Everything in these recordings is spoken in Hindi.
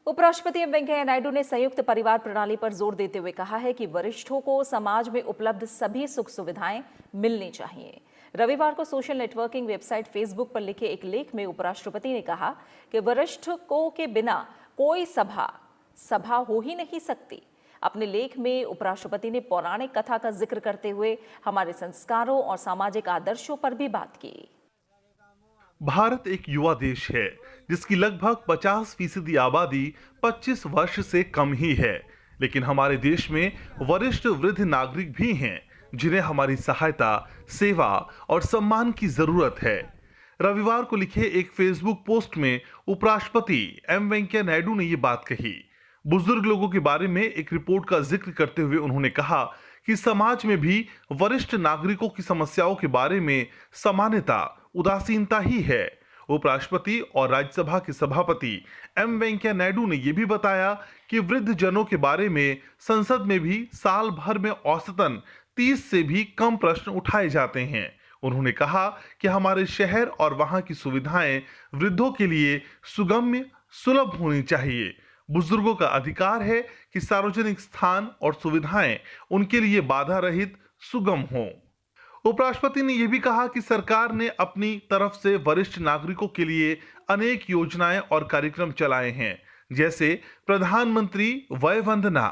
उपराष्ट्रपति एम वेंकैया नायडू ने संयुक्त परिवार प्रणाली पर जोर देते हुए कहा है कि वरिष्ठों को समाज में उपलब्ध सभी सुख सुविधाएं मिलनी चाहिए। रविवार को सोशल नेटवर्किंग वेबसाइट फेसबुक पर लिखे एक लेख में उपराष्ट्रपति ने कहा कि वरिष्ठों के बिना कोई सभा हो ही नहीं सकती। अपने लेख में उपराष्ट्रपति ने पौराणिक कथा का जिक्र करते हुए हमारे संस्कारों और सामाजिक आदर्शों पर भी बात की। भारत एक युवा देश है जिसकी लगभग 50% आबादी 25 वर्ष से कम ही है, लेकिन हमारे देश में वरिष्ठ वृद्ध नागरिक भी हैं जिन्हें हमारी सहायता, सेवा और सम्मान की जरूरत है। रविवार को लिखे एक फेसबुक पोस्ट में उपराष्ट्रपति एम वेंकैया नायडू ने ये बात कही। बुजुर्ग लोगों के बारे में एक रिपोर्ट का जिक्र करते हुए उन्होंने कहा कि समाज में भी वरिष्ठ नागरिकों की समस्याओं के बारे में सामान्यता उदासीनता ही है। उपराष्ट्रपति और राज्यसभा के सभापति एम वेंकैया नायडू ने यह भी बताया कि वृद्ध जनों के बारे में संसद में भी साल भर में औसतन 30 से भी कम प्रश्न उठाए जाते हैं। उन्होंने कहा कि हमारे शहर और वहां की सुविधाएं वृद्धों के लिए सुगम्य, सुलभ होनी चाहिए। बुजुर्गों का अधिकार है कि सार्वजनिक स्थान और सुविधाएं उनके लिए बाधा रहित, सुगम हों। उपराष्ट्रपति ने यह भी कहा कि सरकार ने अपनी तरफ से वरिष्ठ नागरिकों के लिए अनेक योजनाएं और कार्यक्रम चलाए हैं, जैसे प्रधानमंत्री वय वंदना,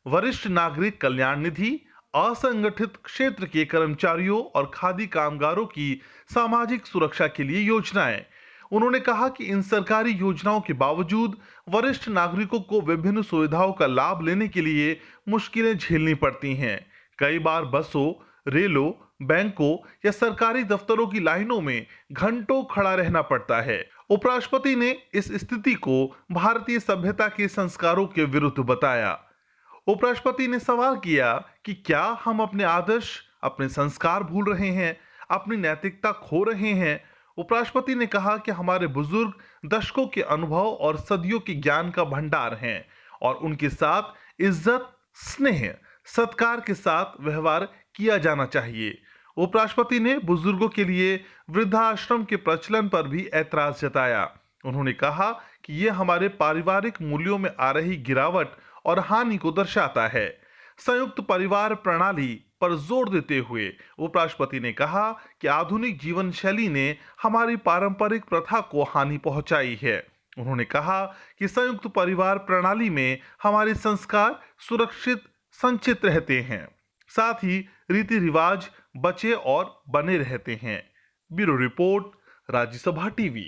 वरिष्ठ नागरिक कल्याण निधि, असंगठित क्षेत्र के कर्मचारियों और खादी कामगारों की सामाजिक सुरक्षा के लिए योजनाएं। उन्होंने कहा कि इन सरकारी योजनाओं के बावजूद वरिष्ठ नागरिकों को विभिन्न सुविधाओं का लाभ लेने के लिए मुश्किलें झेलनी पड़ती हैं। कई बार बसों, रेलों, बैंकों या सरकारी दफ्तरों की लाइनों में घंटों खड़ा रहना पड़ता है। उपराष्ट्रपति ने इस स्थिति को भारतीय सभ्यता के संस्कारों के विरुद्ध बताया। उपराष्ट्रपति ने सवाल किया कि क्या हम अपने आदर्श, अपने संस्कार भूल रहे हैं, अपनी नैतिकता खो रहे हैं। उपराष्ट्रपति ने कहा कि हमारे बुजुर्ग दशकों के अनुभव और सदियों के ज्ञान का भंडार हैं और उनके साथ इज्जत, स्नेह, सत्कार के साथ व्यवहार किया जाना चाहिए। उपराष्ट्रपति ने बुजुर्गों के लिए वृद्धाश्रम के प्रचलन पर भी ऐतराज जताया। उन्होंने कहा कि यह हमारे पारिवारिक मूल्यों में आ रही गिरावट और हानि को दर्शाता है। संयुक्त परिवार प्रणाली पर जोर देते हुए उपराष्ट्रपति ने कहा कि आधुनिक जीवन शैली ने हमारी पारंपरिक प्रथा को हानि पहुंचाई है। उन्होंने कहा कि संयुक्त परिवार प्रणाली में हमारे संस्कार सुरक्षित संचित रहते हैं, साथ ही रीति रिवाज बचे और बने रहते हैं। Bureau report, Rajya Sabha TV.